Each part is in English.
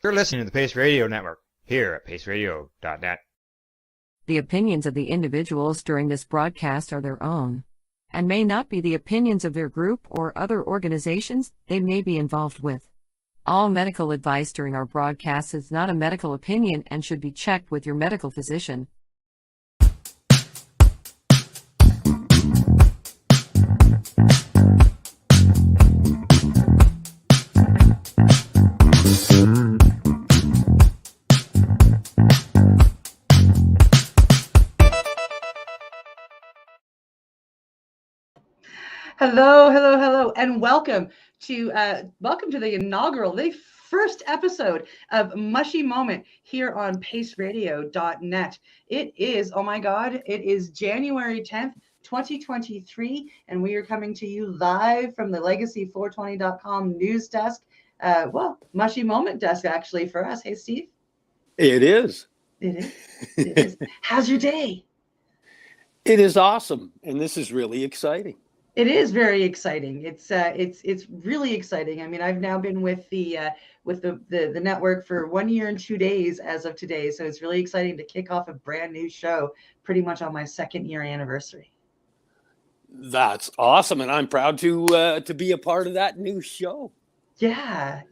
You're listening to the Pace Radio Network here at paceradio.net. The opinions of the individuals during this broadcast are their own and may not be the opinions of their group or other organizations they may be involved with. All medical advice during our broadcast is not a medical opinion and should be checked with your medical physician. Hello, and welcome to the inaugural, the first episode of Mushie Moment here on paceradio.net. It is, oh my God, it is January 10th, 2023, and we are coming to you live from the Legacy420.com news desk. Mushie Moment desk, actually, for us. Hey, Steve? It is. It is. How's your day? It is awesome, and this is really exciting. It is very exciting. It's really exciting. I mean, I've now been with the network for 1 year and 2 days as of today, so it's really exciting to kick off a brand new show, pretty much on my 2nd year anniversary. That's awesome, and I'm proud to be a part of that new show. Yeah.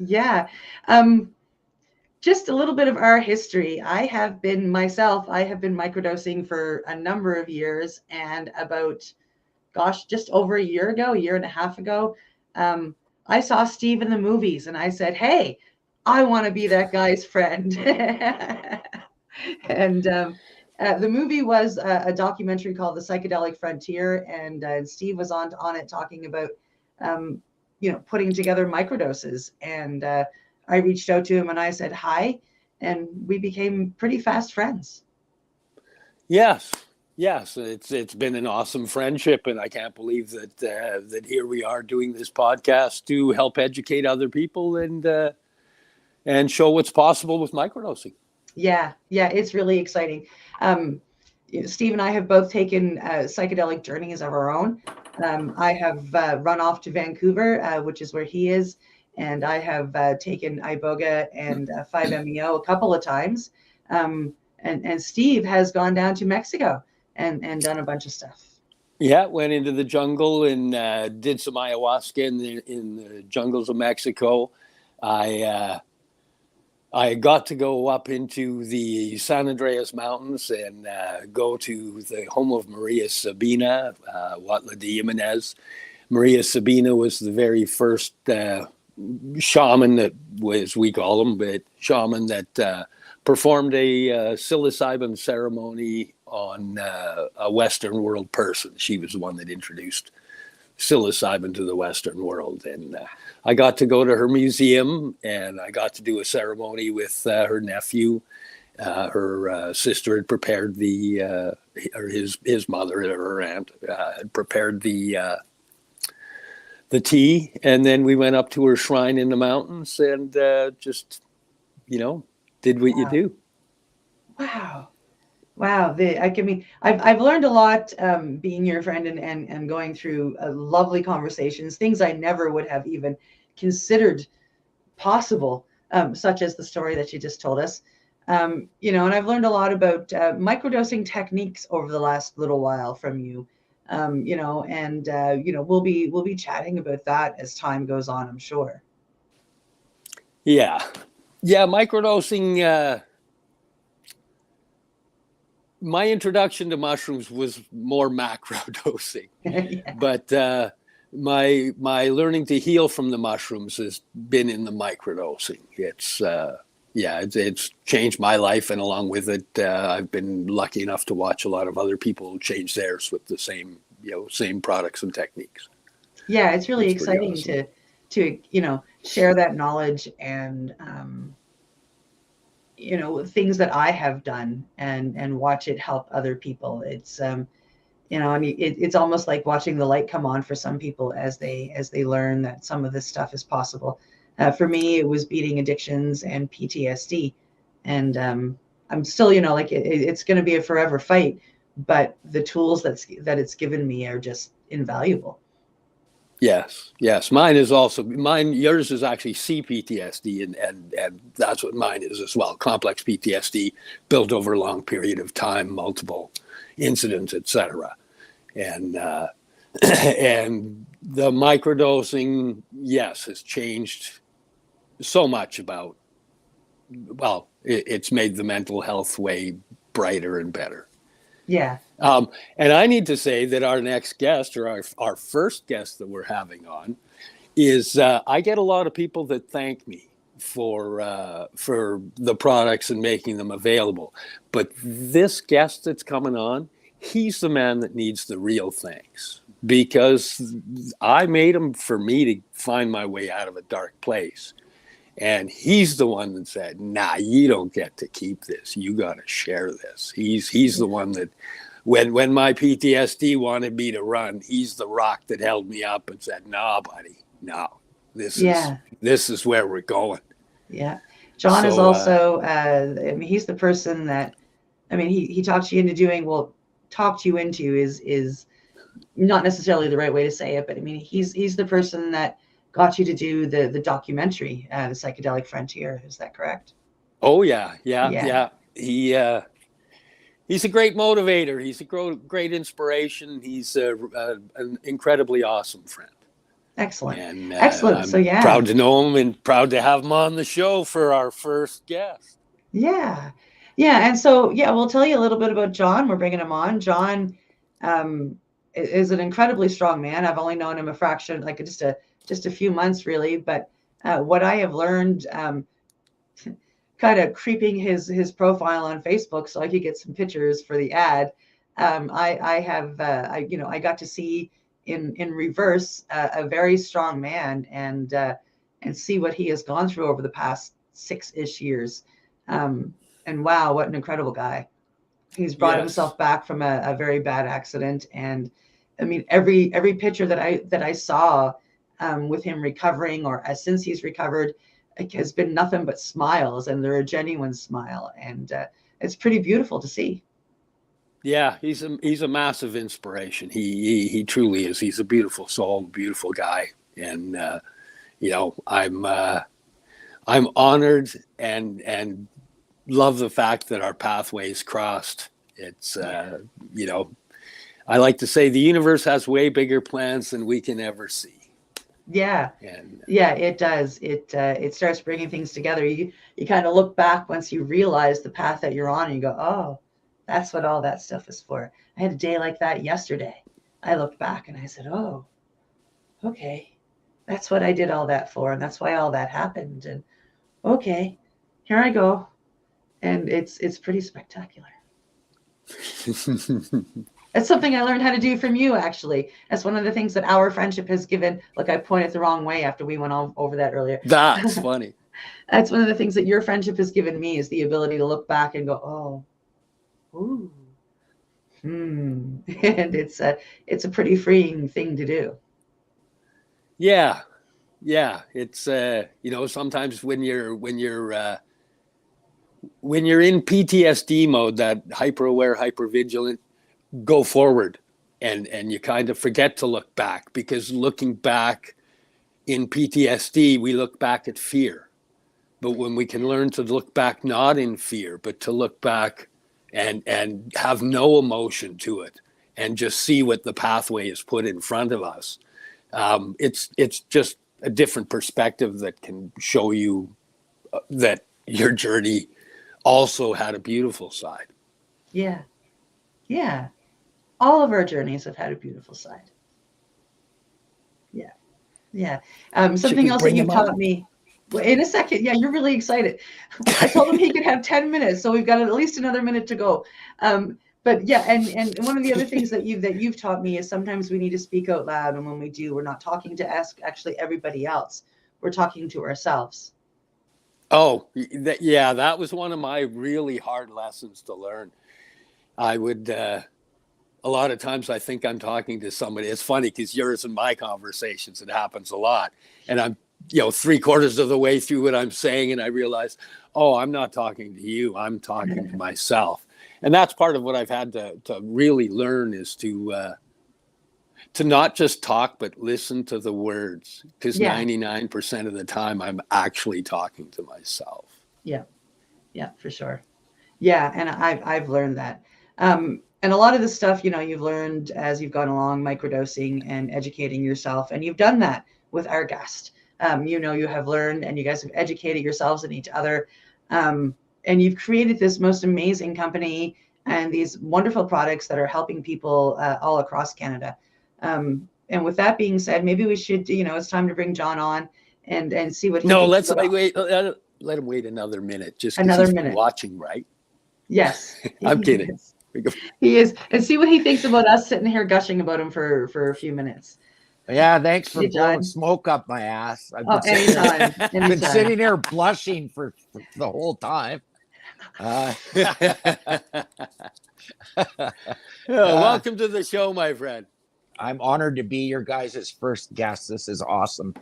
Just a little bit of our history. I have been microdosing for a number of years, and about just over a year and a half ago, I saw Steve in the movies and I said, hey, I want to be that guy's friend. And the movie was a documentary called The Psychedelic Frontier, and Steve was on it talking about, putting together microdoses. And I reached out to him and I said, hi, and we became pretty fast friends. Yes, it's been an awesome friendship, and I can't believe that here we are doing this podcast to help educate other people and show what's possible with microdosing. Yeah, it's really exciting. Steve and I have both taken psychedelic journeys of our own. I have run off to Vancouver, which is where he is, and I have taken iboga and 5-MeO a couple of times. And Steve has gone down to Mexico and done a bunch of stuff. Yeah, went into the jungle and did some ayahuasca in the jungles of Mexico. I got to go up into the San Andreas Mountains and go to the home of Maria Sabina, Huatla de Jimenez. Maria Sabina was the very first shaman, that was, we call them, but shaman that performed a psilocybin ceremony on a Western world person. She was the one that introduced psilocybin to the Western world. And I got to go to her museum, and I got to do a ceremony with her nephew. Her sister had prepared or his mother, or her aunt, had prepared the tea. And then we went up to her shrine in the mountains and just, did what you do. Wow. I've learned a lot being your friend and going through lovely conversations, things I never would have even considered possible, such as the story that you just told us. And I've learned a lot about microdosing techniques over the last little while from you, we'll be chatting about that as time goes on, I'm sure. Yeah, microdosing. My introduction to mushrooms was more macro dosing, yeah. But my learning to heal from the mushrooms has been in the microdosing. It's changed my life, and along with it, I've been lucky enough to watch a lot of other people change theirs with the same products and techniques. Yeah, it's really exciting awesome to share that knowledge and things that I have done and watch it help other people. It's it's almost like watching the light come on for some people as they learn that some of this stuff is possible. For me, it was beating addictions and PTSD, and I'm still it's going to be a forever fight, but the tools that it's given me are just invaluable. Yes. Yours is actually CPTSD, and that's what mine is as well. Complex PTSD built over a long period of time, multiple incidents, etc. And and the microdosing, yes, has changed so much about. Well, it's made the mental health way brighter and better. Yeah. And I need to say that our next guest, or our first guest that we're having on, is I get a lot of people that thank me for the products and making them available. But this guest that's coming on, he's the man that needs the real thanks, because I made him for me to find my way out of a dark place. And he's the one that said, nah, you don't get to keep this. You got to share this. He's the one that, when my PTSD wanted me to run, he's the rock that held me up and said, nah, buddy, no, this is where we're going. Yeah. John is also, he's the person that, he talks you into doing, talked you into is not necessarily the right way to say it, but he's the person that got you to do the documentary, the Psychedelic Frontier. Is that correct? Oh yeah. He's a great motivator. He's a great inspiration. He's an incredibly awesome friend. Excellent. And, Excellent. I'm proud to know him and proud to have him on the show for our first guest. Yeah. And so, we'll tell you a little bit about John. We're bringing him on. John is an incredibly strong man. I've only known him a fraction, like just a few months really, but what I have learned, kind of creeping his profile on Facebook so I could get some pictures for the ad. I got to see in reverse a very strong man and see what he has gone through over the past 6-ish years. And wow, what an incredible guy. He's brought himself back from a very bad accident. And every picture that I saw with him recovering, or since he's recovered, it has been nothing but smiles, and they're a genuine smile, and it's pretty beautiful to see. Yeah, he's a massive inspiration. He truly is. He's a beautiful soul, beautiful guy, and I'm honored and love the fact that our pathways crossed. It's I like to say the universe has way bigger plans than we can ever see. Yeah. It does. It starts bringing things together. You kind of look back once you realize the path that you're on, and you go, oh, that's what all that stuff is for. I had a day like that yesterday. I looked back and I said, oh, okay, that's what I did all that for, and that's why all that happened. And okay, here I go. And it's pretty spectacular. It's something I learned how to do from you, actually. That's one of the things that our friendship has given. Look, I pointed the wrong way after we went over that earlier. That's funny. That's one of the things that your friendship has given me, is the ability to look back and go, oh, ooh, and it's a pretty freeing thing to do. Yeah. It's sometimes when you're in PTSD mode, that hyper aware, hyper vigilant, go forward, and you kind of forget to look back, because looking back in PTSD, we look back at fear. But when we can learn to look back not in fear, but to look back and have no emotion to it, and just see what the pathway is put in front of us, it's just a different perspective that can show you that your journey also had a beautiful side. Yeah. All of our journeys have had a beautiful side. Yeah. Something else that you taught me. Well, in a second. Yeah, you're really excited. I told him he could have 10 minutes, so we've got at least another minute to go. But yeah, and one of the other things that you've taught me is sometimes we need to speak out loud, and when we do, we're not talking to actually everybody else. We're talking to ourselves. Oh, that was one of my really hard lessons to learn. I would, a lot of times I think I'm talking to somebody. It's funny because yours and my conversations, it happens a lot. And I'm, 3/4 of the way through what I'm saying, and I realize, oh, I'm not talking to you. I'm talking to myself. And that's part of what I've had to really learn, is to to not just talk, but listen to the words, because Yeah. 99% of the time I'm actually talking to myself. Yeah, yeah, for sure. Yeah, and I've learned that. And a lot of the stuff, you've learned as you've gone along, microdosing and educating yourself, and you've done that with our guest. You have learned, and you guys have educated yourselves and each other, and you've created this most amazing company and these wonderful products that are helping people all across Canada. And with that being said, maybe we should, it's time to bring John on and see what he No, thinks let's about- wait. Let him wait another minute, just because Another he's minute. watching, right? Yes, I'm he kidding. is. He is, and see what he thinks about us sitting here gushing about him for a few minutes. Yeah, thanks for Hey, John. blowing smoke up my ass. I've Oh, been sitting here, anytime, been anytime. sitting here blushing for the whole time. Welcome to the show, my friend. I'm honored to be your guys' first guest. This is awesome.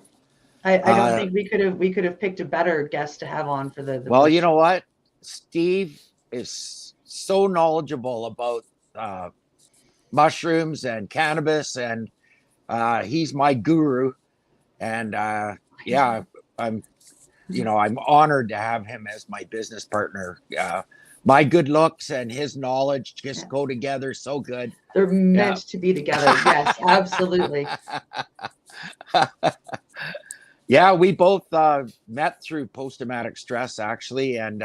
I don't think we could have picked a better guest to have on for the Well, first you know what? Steve is so knowledgeable about mushrooms and cannabis, and he's my guru. And yeah, I'm honored to have him as my business partner. My good looks and his knowledge just go together so good. They're meant to be together. Yes, absolutely. Yeah, we both met through post-traumatic stress, actually, and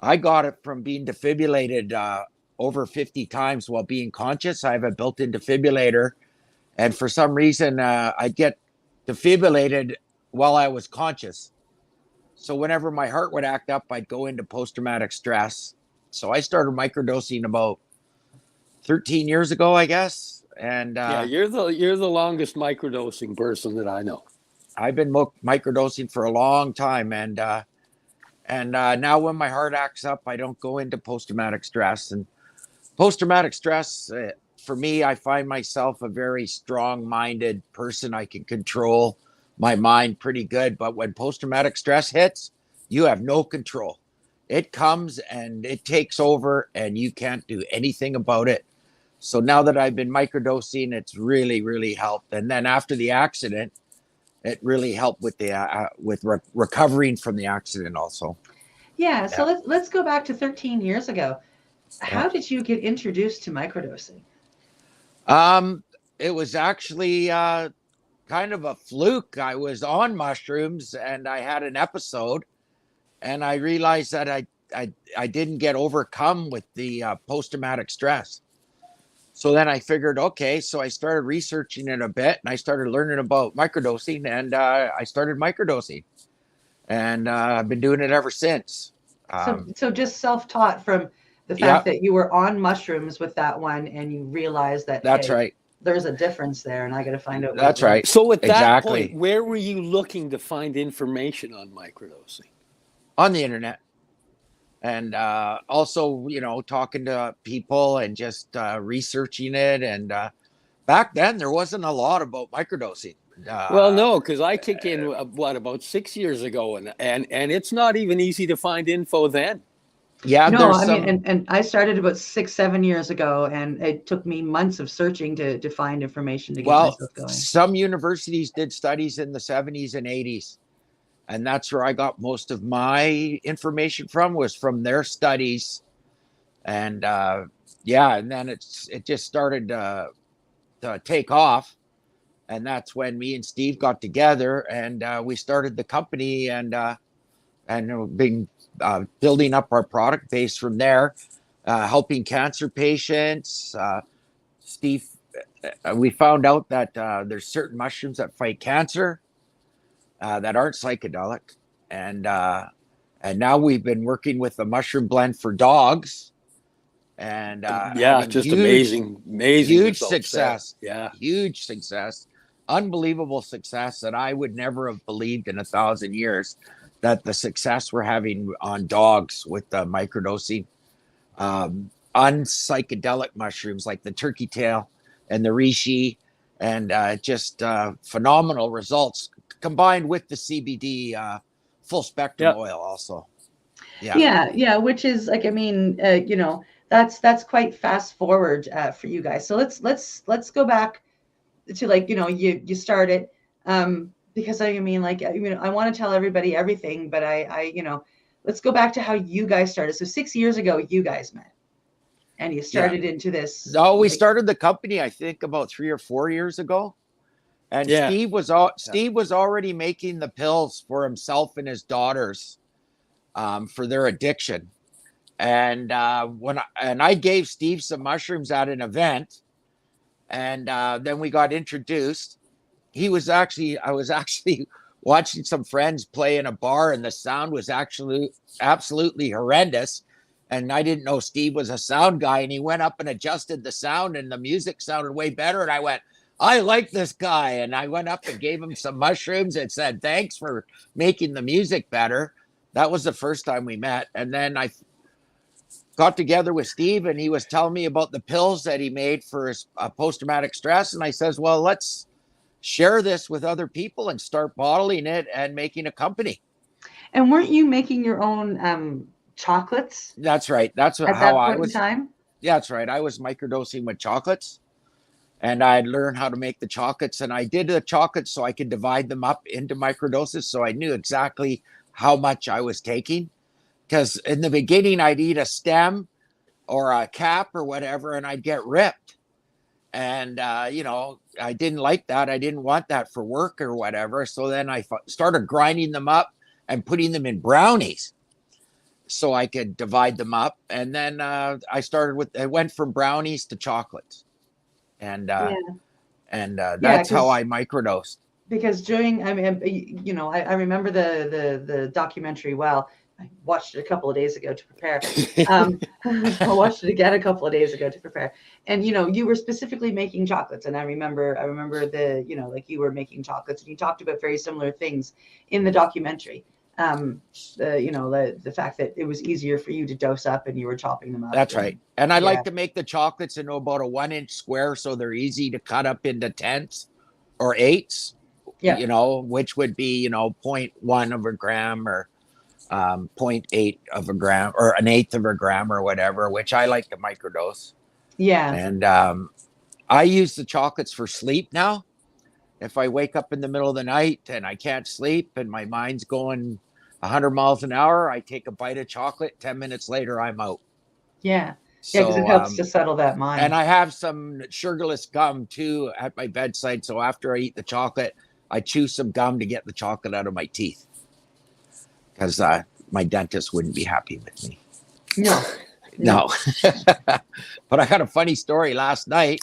I got it from being defibrillated over 50 times while being conscious. I have a built-in defibrillator, and for some reason, I'd get defibrillated while I was conscious. So whenever my heart would act up, I'd go into post-traumatic stress. So I started microdosing about 13 years ago, I guess. And Yeah, you're the longest microdosing person that I know. I've been microdosing for a long time, and now when my heart acts up, I don't go into post-traumatic stress. And post-traumatic stress, for me, I find myself a very strong-minded person. I can control my mind pretty good, but when post-traumatic stress hits, you have no control. It comes and it takes over, and you can't do anything about it. So now that I've been microdosing, it's really, really helped. And then after the accident, it really helped with the recovering from the accident also. Yeah. So let's go back to 13 years ago. How did you get introduced to microdosing? It was actually kind of a fluke. I was on mushrooms and I had an episode, and I realized that I didn't get overcome with the post-traumatic stress. So then I figured, okay, so I started researching it a bit, and I started learning about microdosing, and I started microdosing, and I've been doing it ever since. So just self-taught from the fact that you were on mushrooms with that one, and you realized that that's right. There's a difference there, and I got to find out. That's right. So at that point, where were you looking to find information on microdosing? On the internet. And also, talking to people and just researching it. And back then, there wasn't a lot about microdosing. Well, no, because I kick in about 6 years ago, and it's not even easy to find info then. Yeah, no, I mean, and I started about 6-7 years ago, and it took me months of searching to find information to get myself going. Some universities did studies in the 70s and 80s. And that's where I got most of my information from, was from their studies. And and then it just started to take off. And that's when me and Steve got together, and we started the company, and been building up our product base from there, helping cancer patients. Steve, we found out that there's certain mushrooms that fight cancer. That aren't psychedelic, and now we've been working with the mushroom blend for dogs, and just amazing huge success. Yeah, huge success, unbelievable success that I would never have believed in 1,000 years, that the success we're having on dogs with the microdosing, unpsychedelic mushrooms like the turkey tail and the reishi, and just phenomenal results, combined with the CBD full spectrum oil also. Yeah, which is like, I mean, that's quite fast forward for you guys. So let's go back to like, you start it. Because I mean, like, I want to tell everybody everything, but let's go back to how you guys started. So 6 years ago, you guys met and you started into this. No, we started the company, I think about 3 or 4 years ago. And Yeah. Steve was already making the pills for himself and his daughters for their addiction. And I gave Steve some mushrooms at an event, and then we got introduced. I was actually watching some friends play in a bar, and the sound was actually absolutely horrendous. And I didn't know Steve was a sound guy, and he went up and adjusted the sound, and the music sounded way better. And I went, I like this guy. And I went up and gave him some mushrooms and said, thanks for making the music better. That was the first time we met. And then I got together with Steve, and he was telling me about the pills that he made for his post-traumatic stress. And I says, well, let's share this with other people and start bottling it and making a company. And weren't you making your own chocolates? That's right. That's at how that I point was. In time? Yeah, that's right. I was microdosing with chocolates, and I'd learned how to make the chocolates, and I did the chocolates so I could divide them up into microdoses. So I knew exactly how much I was taking. Because in the beginning, I'd eat a stem or a cap or whatever, and I'd get ripped. And, I didn't like that. I didn't want that for work or whatever. So then I started grinding them up and putting them in brownies so I could divide them up. And then I went from brownies to chocolates. And that's how I microdosed. Because during, I remember the documentary well. I watched it a couple of days ago to prepare. I watched it again a couple of days ago to prepare. And, you were specifically making chocolates. And I remember like you were making chocolates, and you talked about very similar things in the documentary. The fact that it was easier for you to dose up and you were chopping them up. That's right. And I like to make the chocolates into about a 1-inch square, so they're easy to cut up into 10ths or 8ths, which would be, 0.1 of a gram or 0.8 of a gram or 1/8 of a gram or whatever, which I like to microdose. Yeah. And I use the chocolates for sleep now. If I wake up in the middle of the night and I can't sleep and my mind's going 100 miles an hour, I take a bite of chocolate. 10 minutes later, I'm out. Yeah. Yeah, because it helps to settle that mind. And I have some sugarless gum too at my bedside. So after I eat the chocolate, I chew some gum to get the chocolate out of my teeth, because my dentist wouldn't be happy with me. No. But I got a funny story. Last night,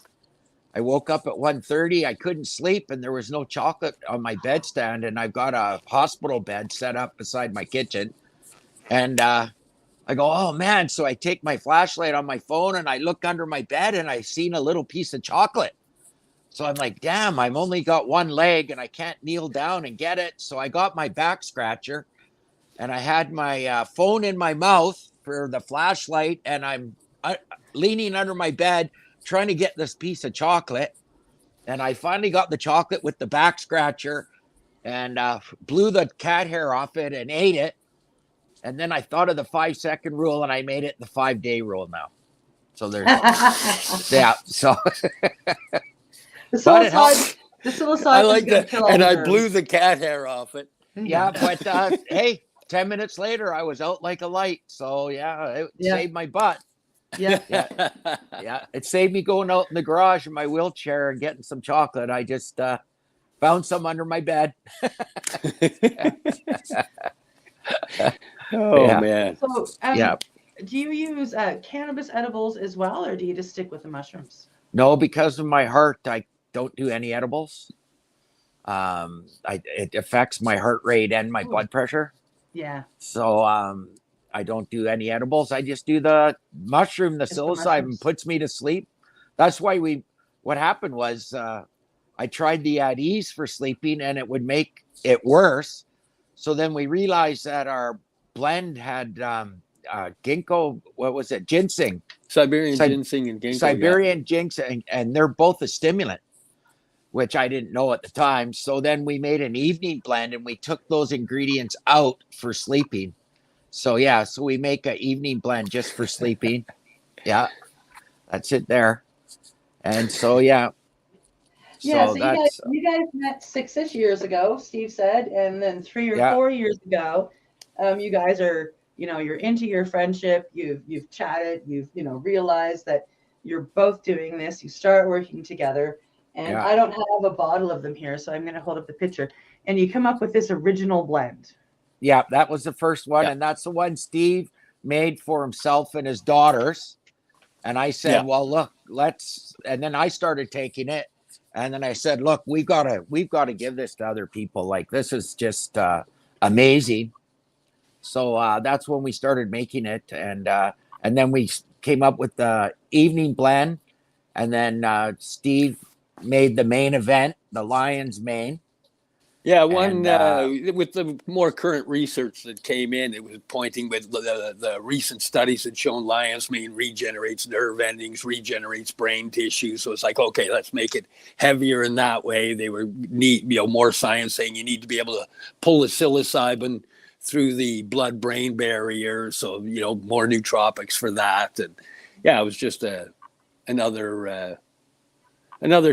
I woke up at 1:30. I couldn't sleep, and there was no chocolate on my bedstand. And I've got a hospital bed set up beside my kitchen. And I go, oh, man. So I take my flashlight on my phone, and I look under my bed, and I seen a little piece of chocolate. So I'm like, damn, I've only got one leg, and I can't kneel down and get it. So I got my back scratcher, and I had my phone in my mouth for the flashlight, and I'm leaning under my bed trying to get this piece of chocolate. And I finally got the chocolate with the back scratcher and blew the cat hair off it and ate it. And then I thought of the 5-second rule, and I made it the 5-day rule now. So there's, yeah. So the psilocybin. I like that. And I blew the cat hair off it. Yeah, but hey, 10 minutes later, I was out like a light. So it saved my butt. Yeah. It saved me going out in the garage in my wheelchair and getting some chocolate. I just found some under my bed. Man. So, do you use cannabis edibles as well, or do you just stick with the mushrooms? No, because of my heart, I don't do any edibles. It affects my heart rate and my blood pressure. Yeah. So I don't do any edibles. I just do the mushroom. The psilocybin puts me to sleep. That's why what happened was I tried the at ease for sleeping, and it would make it worse. So then we realized that our blend had ginkgo, what was it? Ginseng. Siberian ginseng and ginkgo. Siberian ginseng, and they're both a stimulant, which I didn't know at the time. So then we made an evening blend, and we took those ingredients out for sleeping. So so we make an evening blend just for sleeping. That's it there. And so Yeah, So so that's you guys met 6-ish years ago, Steve said, and then 3 or yeah, 4 years ago, you guys are, you're into your friendship. You've chatted. You've realized that you're both doing this. You start working together, and yeah, I don't have a bottle of them here, so I'm going to hold up the picture. And you come up with this original blend. yeah. That was the first one, Yeah. and that's the one Steve made for himself and his daughters. And I said, Yeah. well, look, let's. And then I started taking it, and then I said, look, we've got to give this to other people. Like this is just amazing. So that's when we started making it, and then we came up with the evening blend, and then Steve made the main event, the Lions Mane. Yeah, And with the more current research that came in, it was pointing with the recent studies that shown lion's mane regenerates nerve endings, regenerates brain tissue. So it's like, okay, let's make it heavier in that way. They were more science saying you need to be able to pull the psilocybin through the blood-brain barrier. So, more nootropics for that. And yeah, it was just another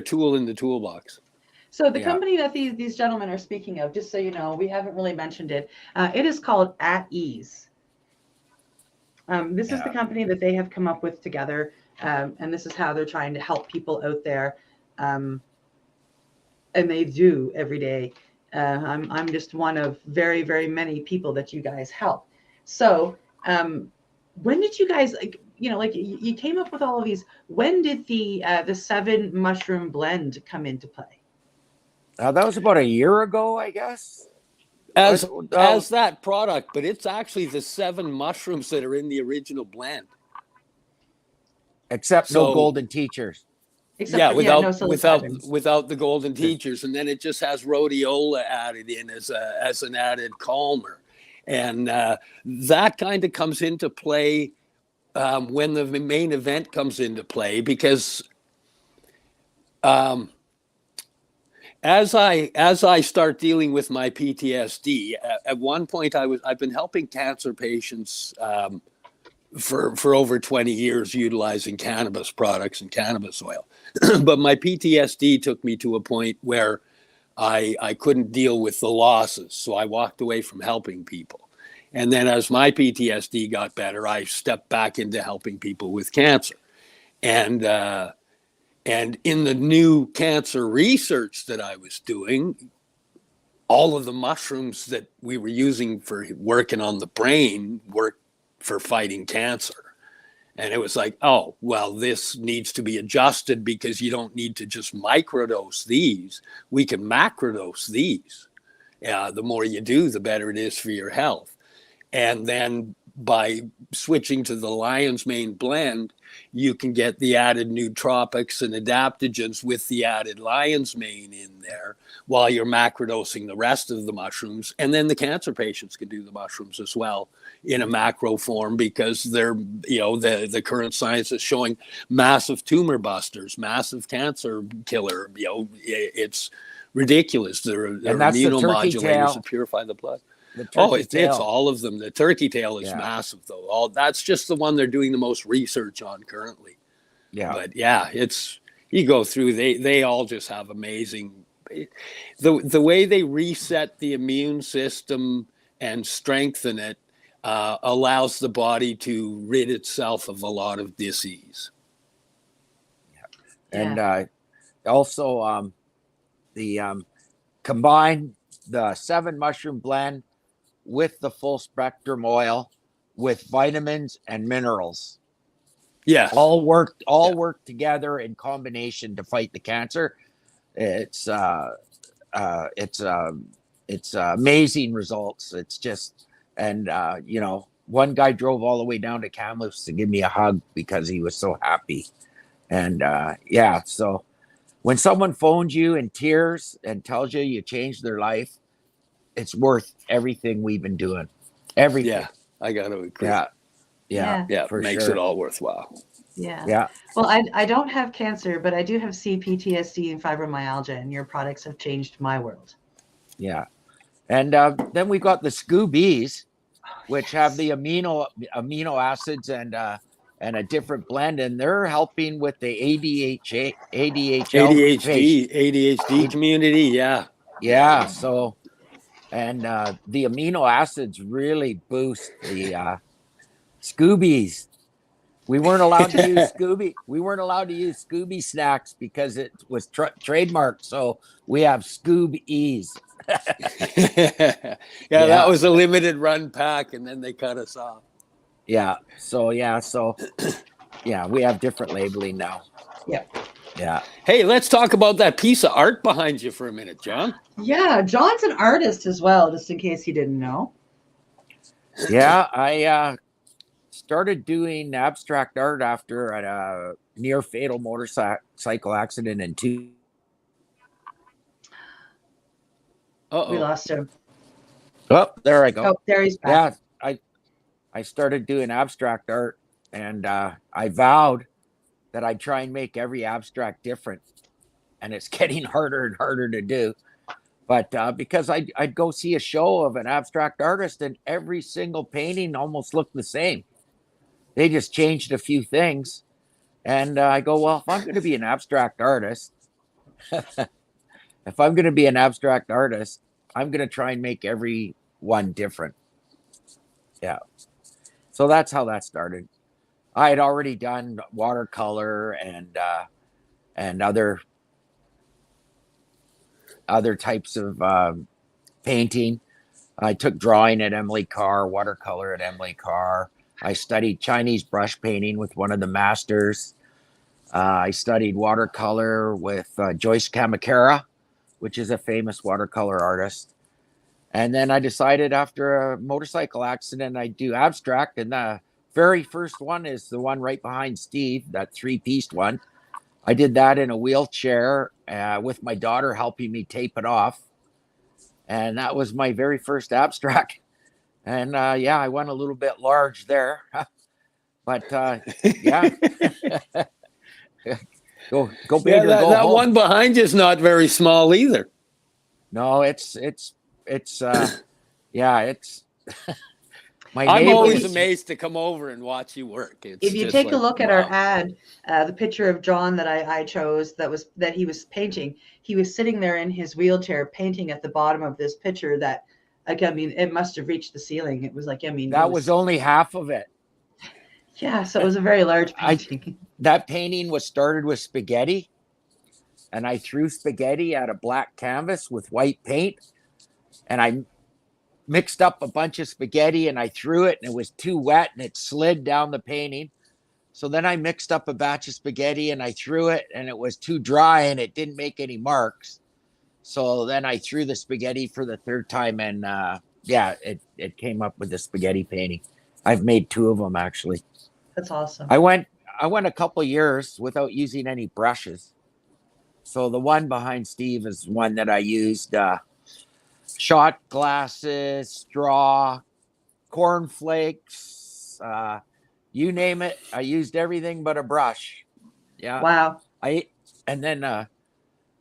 tool in the toolbox. So the company that these gentlemen are speaking of, just so you know, we haven't really mentioned it. It is called At Ease. This is the company that they have come up with together, and this is how they're trying to help people out there, and they do every day. I'm just one of very, very many people that you guys help. So when did you guys you came up with all of these? When did the 7 mushroom blend come into play? that was about a year ago, I guess. As that product, but it's actually the 7 mushrooms that are in the original blend. Except no golden teachers. Except without the golden Yeah. teachers, and then it just has rhodiola added in as an added calmer, and that kind of comes into play when the main event comes into play, because as I start dealing with my PTSD, at one point I've been helping cancer patients for over 20 years utilizing cannabis products and cannabis oil. But my PTSD took me to a point where I couldn't deal with the losses. So I walked away from helping people. And then as my PTSD got better, I stepped back into helping people with cancer. And in the new cancer research that I was doing, all of the mushrooms that we were using for working on the brain worked for fighting cancer. And it was like, oh, well, this needs to be adjusted because you don't need to just microdose these. We can macrodose these. The more you do, the better it is for your health. And then by switching to the lion's mane blend, you can get the added nootropics and adaptogens with the added lion's mane in there while you're macrodosing the rest of the mushrooms. And then the cancer patients can do the mushrooms as well in a macro form, because they're, the current science is showing massive tumor busters, massive cancer killer. It's ridiculous. They're immunomodulators to purify the blood. It's all of them. The turkey tail is massive, though. That's just the one they're doing the most research on currently. Yeah. But yeah, you go through, they all just have amazing, the way they reset the immune system and strengthen it allows the body to rid itself of a lot of disease. And also the combine the 7 mushroom blend with the full spectrum oil with vitamins and minerals. Yeah. All work together in combination to fight the cancer. It's amazing results. It's just, and one guy drove all the way down to Kamloops to give me a hug because he was so happy. And so when someone phones you in tears and tells you changed their life, it's worth everything we've been doing. Everything. Yeah, I got to agree. Yeah, for makes sure. It all worthwhile. Yeah. Well, I don't have cancer, but I do have CPTSD and fibromyalgia, and your products have changed my world. Yeah. And then we got the Scoobies, which have the amino acids and and a different blend, and they're helping with the ADHD ADHD community. Yeah. Yeah. So, and the amino acids really boost the Scoobies. We weren't allowed to use Scooby. We weren't allowed to use Scooby snacks because it was trademarked. So we have Scoobies. Yeah, that was a limited run pack, and then they cut us off. Yeah. So we have different labeling now. Yeah. Yeah. Hey, let's talk about that piece of art behind you for a minute, John. Yeah, John's an artist as well, just in case you didn't know. Yeah, I started doing abstract art after a near fatal motorcycle accident in two. We lost him. Oh, there I go. Oh, there he's back. Yeah, I started doing abstract art, and I vowed that I'd try and make every abstract different, and it's getting harder and harder to do. But because I'd go see a show of an abstract artist, and every single painting almost looked the same. They just changed a few things, and I go, well, if I'm going to be an abstract artist, I'm going to try and make every one different. Yeah. So that's how that started. I had already done watercolor and other types of painting. I took drawing at Emily Carr, watercolor at Emily Carr. I studied Chinese brush painting with one of the masters. I studied watercolor with Joyce Kamakura, which is a famous watercolor artist. And then I decided after a motorcycle accident, I'd do abstract. And the very first one is the one right behind Steve, that 3-piece one. I did that in a wheelchair with my daughter helping me tape it off. And that was my very first abstract. And I went a little bit large there. But yeah. go big or go that home. one behind you is not very small either. No, it's my I'm always neighbors. amazed to come over and watch you work. If you take a look at our ad, the picture of John that I chose that he was painting, he was sitting there in his wheelchair painting at the bottom of this picture that, like, I mean, it must have reached the ceiling. It was like, I mean, that was only half of it. Yeah, so it was a very large painting. That painting was started with spaghetti, and I threw spaghetti at a black canvas with white paint, and I mixed up a bunch of spaghetti and I threw it, and it was too wet and it slid down the painting. So then I mixed up a batch of spaghetti and I threw it, and it was too dry and it didn't make any marks. So then I threw the spaghetti for the third time, and it came up with the spaghetti painting. I've made 2 of them actually. That's awesome. I went a couple years without using any brushes. So the one behind Steve is one that I used shot glasses, straw, cornflakes, you name it. I used everything but a brush. Yeah. Wow. And then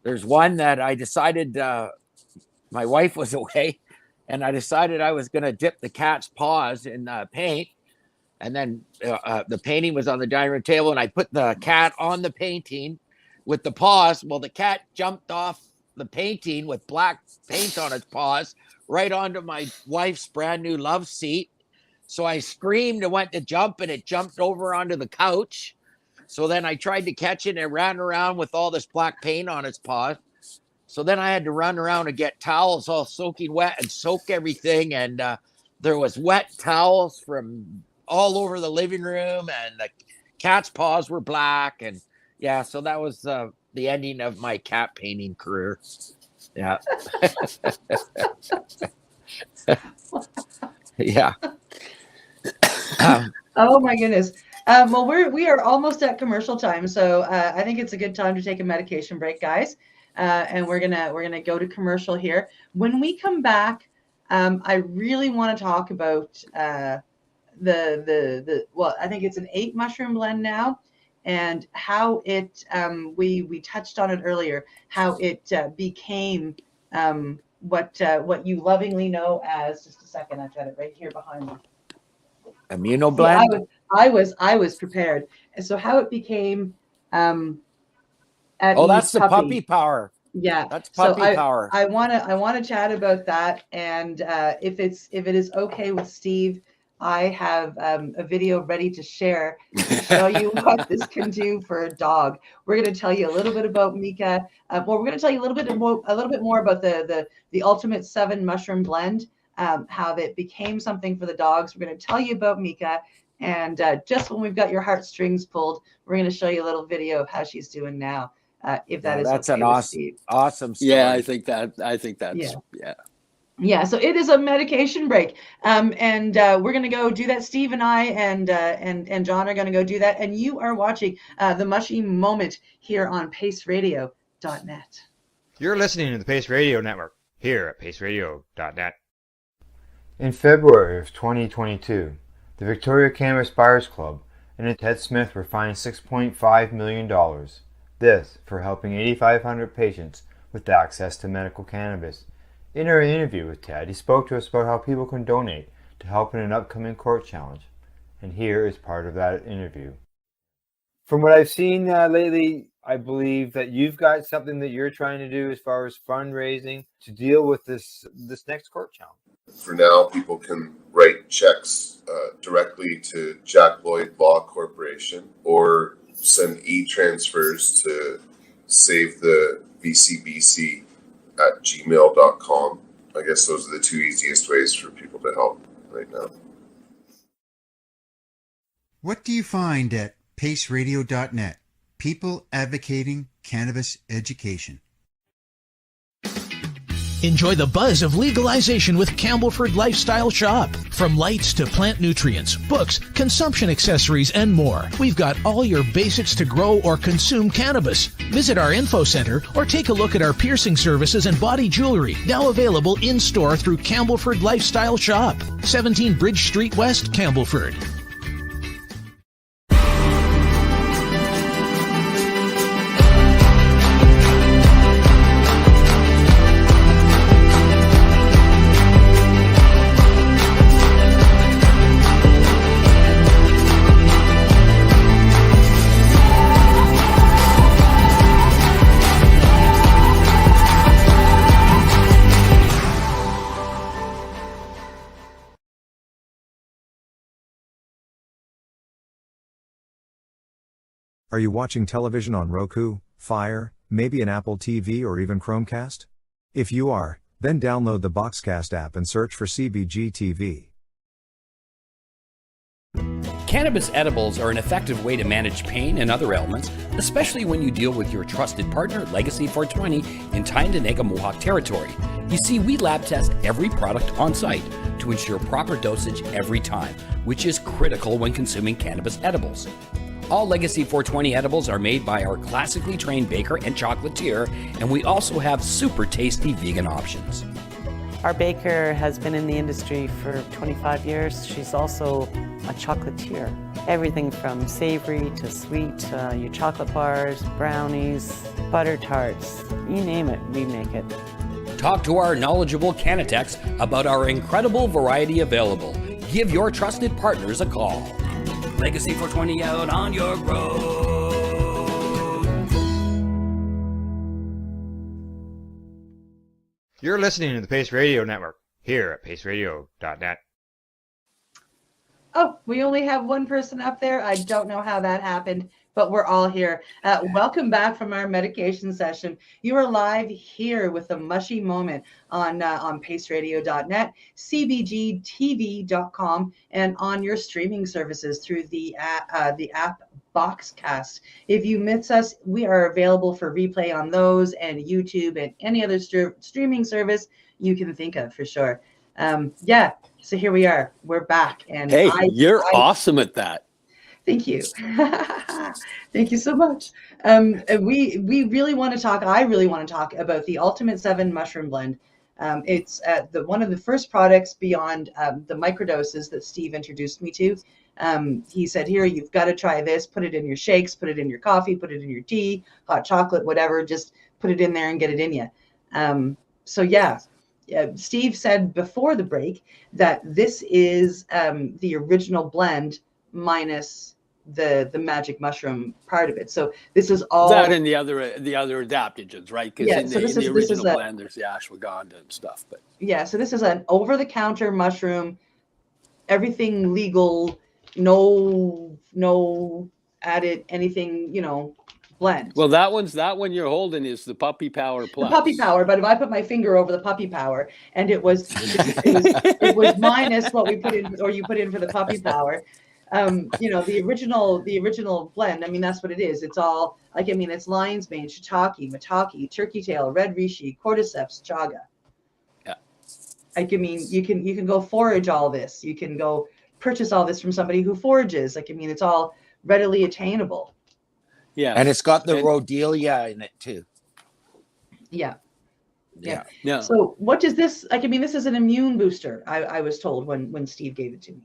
there's one that I decided my wife was away, and I decided I was going to dip the cat's paws in paint. And then the painting was on the dining room table, and I put the cat on the painting with the paws. Well, the cat jumped off the painting with black paint on its paws right onto my wife's brand new love seat. So I screamed and went to jump, and it jumped over onto the couch. So then I tried to catch it, and it ran around with all this black paint on its paws. So then I had to run around and get towels all soaking wet and soak everything. And there was wet towels from all over the living room, and the cat's paws were black. And yeah, so that was the ending of my cat painting career. Yeah. Yeah. Oh my goodness. Well, we are almost at commercial time, so I think it's a good time to take a medication break, guys. And we're gonna go to commercial here. When we come back, I really want to talk about well, I think it's an 8 mushroom blend now, and how it we touched on it earlier, how it became what you lovingly know as, just a second, I've got it right here behind me. Immunoblend. I was prepared. And so how it became at Oh, Eve's that's the puppy power. Yeah, That's so puppy power. I wanna chat about that, and if it is okay with Steve, I have a video ready to share to show you what this can do for a dog. We're going to tell you a little bit about Mika. Well, we're going to tell you a little bit more about the Ultimate 7 Mushroom Blend, how it became something for the dogs. We're going to tell you about Mika, and just when we've got your heartstrings pulled, we're going to show you a little video of how she's doing now. If that is that's okay an with Steve. awesome story. Yeah, I think that's Yeah, so it is a medication break, and we're gonna go do that. Steve and I and John are gonna go do that, and you are watching the Mushie Moment here on paceradio.net. You're listening to the Pace Radio Network here at paceradio.net. In February of 2022, the Victoria Cannabis Buyers Club and Ted Smith were fined $6.5 million. This for helping 8,500 patients with access to medical cannabis. In our interview with Ted, he spoke to us about how people can donate to help in an upcoming court challenge. And here is part of that interview. From what I've seen lately, I believe that you've got something that you're trying to do as far as fundraising to deal with this next court challenge. For now, people can write checks directly to Jack Lloyd Law Corporation or send e-transfers to save the VCBC at gmail.com. I guess those are the two easiest ways for people to help right now. What do you find at paceradio.net? People advocating cannabis education. Enjoy the buzz of legalization with Campbellford Lifestyle Shop. From lights to plant nutrients, books, consumption accessories, and more. We've got all your basics to grow or consume cannabis. Visit our info center or take a look at our piercing services and body jewelry, now available in-store through Campbellford Lifestyle Shop. 17 Bridge Street West, Campbellford. Are you watching television on Roku, Fire, maybe an Apple TV or even Chromecast? If you are, then download the Boxcast app and search for CBG TV. Cannabis edibles are an effective way to manage pain and other ailments, especially when you deal with your trusted partner, Legacy 420, in Tyendinaga Mohawk territory. You see, we lab test every product on site to ensure proper dosage every time, which is critical when consuming cannabis edibles. All Legacy 420 edibles are made by our classically trained baker and chocolatier, and we also have super tasty vegan options. Our baker has been in the industry for 25 years. She's also a chocolatier. Everything from savory to sweet, your chocolate bars, brownies, butter tarts, you name it, we make it. Talk to our knowledgeable Cannatex about our incredible variety available. Give your trusted partners a call. Legacy 420 out on your road. You're listening to the Pace Radio Network here at paceradio.net. Oh, we only have one person up there. I don't know how that happened, but we're all here. Welcome back from our medication session. You are live here with the Mushie Moment on paceradio.net, cbgtv.com, and on your streaming services through the app Boxcast. If you miss us, we are available for replay on those and YouTube and any other streaming service you can think of for sure. Yeah, so here we are. We're back. And hey, you're awesome at that. Thank you. Thank you so much. We really want to talk. I really want to talk about the Ultimate 7 Mushroom Blend. It's one of the first products beyond the microdoses that Steve introduced me to. He said, here, you've got to try this. Put it in your shakes, put it in your coffee, put it in your tea, hot chocolate, whatever. Just put it in there and get it in you. So yeah, Steve said before the break that this is the original blend minus the magic mushroom part of it. So this is all that and the other adaptogens, right? Because yeah. in So the, this in the is this is original a blend, there's the ashwagandha and stuff. But yeah. So this is an over-the-counter mushroom, everything legal, no added anything, blend. well, that one you're holding is the Puppy Power The Plus. puppy power, but if I put my finger over the puppy power, and it was minus what we put in, or you put in for the puppy power, the original blend. I mean, that's what it is. It's all like, I mean, it's lion's mane, shiitake, maitake, turkey tail, red reishi, cordyceps, chaga. Yeah. Like, I mean, you can go forage all this. You can go purchase all this from somebody who forages. Like, I mean, it's all readily attainable. Yeah. And it's got the rhodelia in it too. Yeah. Yeah. So what does this, like, I mean, this is an immune booster, I was told when Steve gave it to me.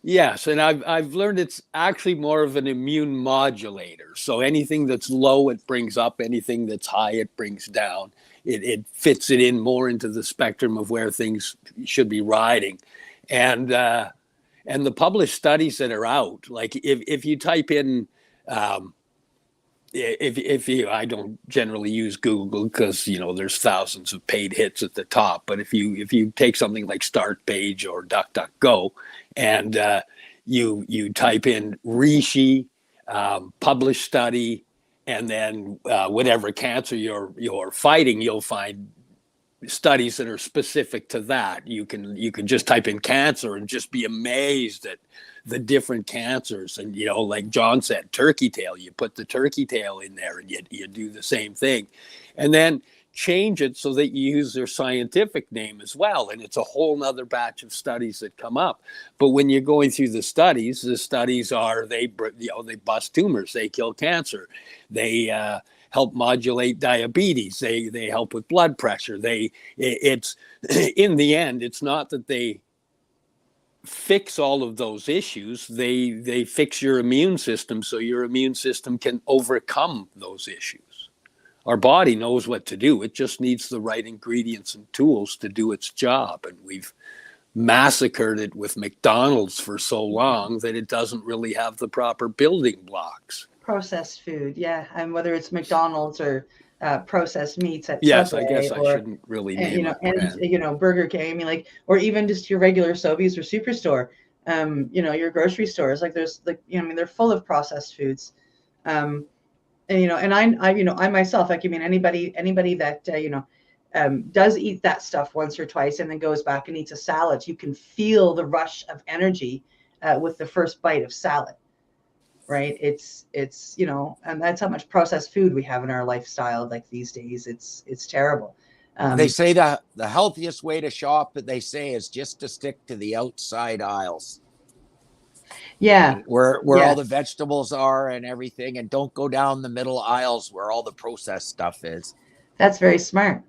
Yes, and I've learned it's actually more of an immune modulator. So anything that's low, it brings up. Anything that's high, it brings down. It fits it in more into the spectrum of where things should be riding. And the published studies that are out, like if you type in if you, I don't generally use Google because there's thousands of paid hits at the top. But if you take something like Start Page or DuckDuckGo, and you type in reishi, published study, and then whatever cancer you're fighting, you'll find studies that are specific to that. You can just type in cancer and just be amazed at the different cancers. And like John said, turkey tail, you put the turkey tail in there and you do the same thing, and then change it so that you use their scientific name as well, and it's a whole nother batch of studies that come up. But when you're going through the studies are they bust tumors, they kill cancer, they help modulate diabetes, they help with blood pressure, it's in the end, it's not that they fix all of those issues, they fix your immune system so your immune system can overcome those issues. Our body knows what to do. It just needs the right ingredients and tools to do its job. And we've massacred it with McDonald's for so long that it doesn't really have the proper building blocks. Processed food, yeah. And whether it's McDonald's or processed meats at yes, Subway, I guess I shouldn't really name it. And Burger King. I mean, like, or even just your regular Sobeys or Superstore. Your grocery stores. Like, there's they're full of processed foods. And I myself, like, I mean, anybody that does eat that stuff once or twice and then goes back and eats a salad, you can feel the rush of energy with the first bite of salad. Right. It's and that's how much processed food we have in our lifestyle. Like, these days, it's terrible. They say the healthiest way to shop, they say, is just to stick to the outside aisles. Yeah. Where all the vegetables are and everything, and don't go down the middle aisles where all the processed stuff is. That's very smart.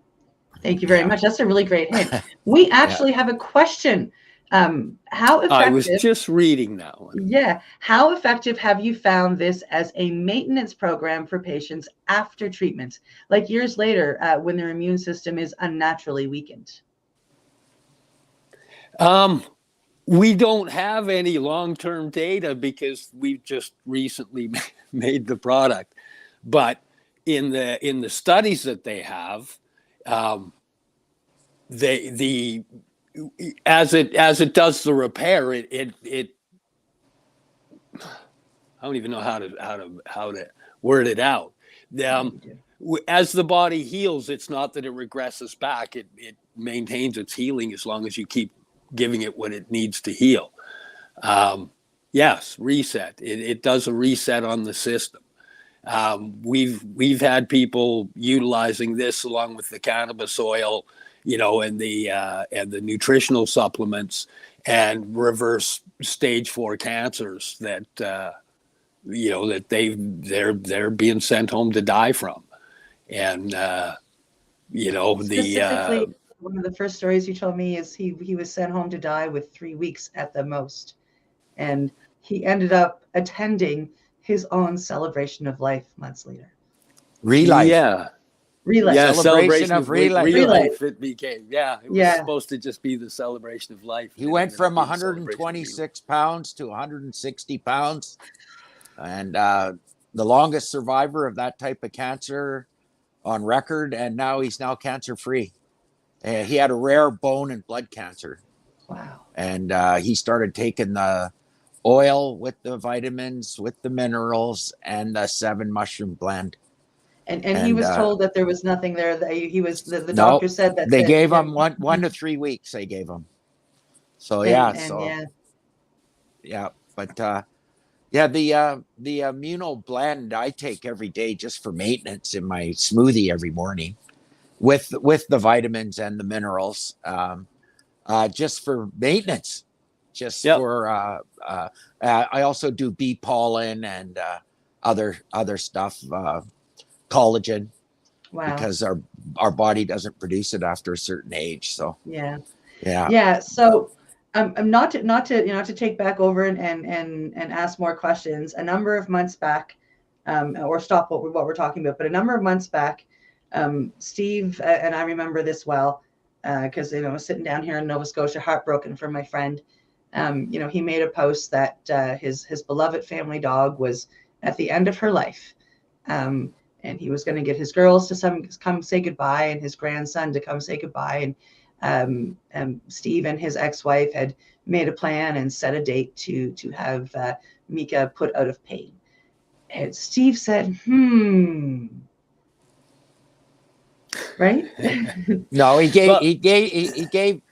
Thank you very much. That's a really great hint. We actually have a question. How effective? I was just reading that one. Yeah. How effective have you found this as a maintenance program for patients after treatment, like years later, when their immune system is unnaturally weakened? We don't have any long-term data because we've just recently made the product. But in the studies that they have, as it does the repair, it I don't even know how to word it out. As the body heals, it's not that it regresses back. It maintains its healing as long as you keep giving it what it needs to heal. Yes, reset. It does a reset on the system. We've had people utilizing this along with the cannabis oil, and the nutritional supplements, and reverse stage 4 cancers that that they're being sent home to die from, and Specifically, one of the first stories you told me is he was sent home to die with 3 weeks at the most, and he ended up attending his own celebration of life months later. Relife. Yeah. Relay. Yeah, Celebration of Relay. Real Relay. life it became. Yeah, it was Yeah. supposed to just be the celebration of life. He and it went ended from up being the celebration of relay. 126 pounds to 160 pounds. And the longest survivor of that type of cancer on record. And now he's now cancer free. He had a rare bone and blood cancer. Wow. And he started taking the oil with the vitamins, with the minerals, and the 7 mushroom blend. And he was told that there was nothing there. That he was the No, doctor said that they gave him 1 to 3 weeks. They gave him. So yeah, but the immuno blend I take every day just for maintenance in my smoothie every morning, with the vitamins and the minerals, just for maintenance, just for. I also do bee pollen and other stuff, collagen, because our body doesn't produce it after a certain age. So yeah. So not to take back over and ask more questions. A number of months back, or stop what we're talking about, but a number of months back, Steve and I remember this well, because I was sitting down here in Nova Scotia, heartbroken for my friend. He made a post that his beloved family dog was at the end of her life. And he was going to get his girls to come say goodbye, and his grandson to come say goodbye. And Steve and his ex-wife had made a plan and set a date to have Mika put out of pain. And Steve said, right? No, he gave.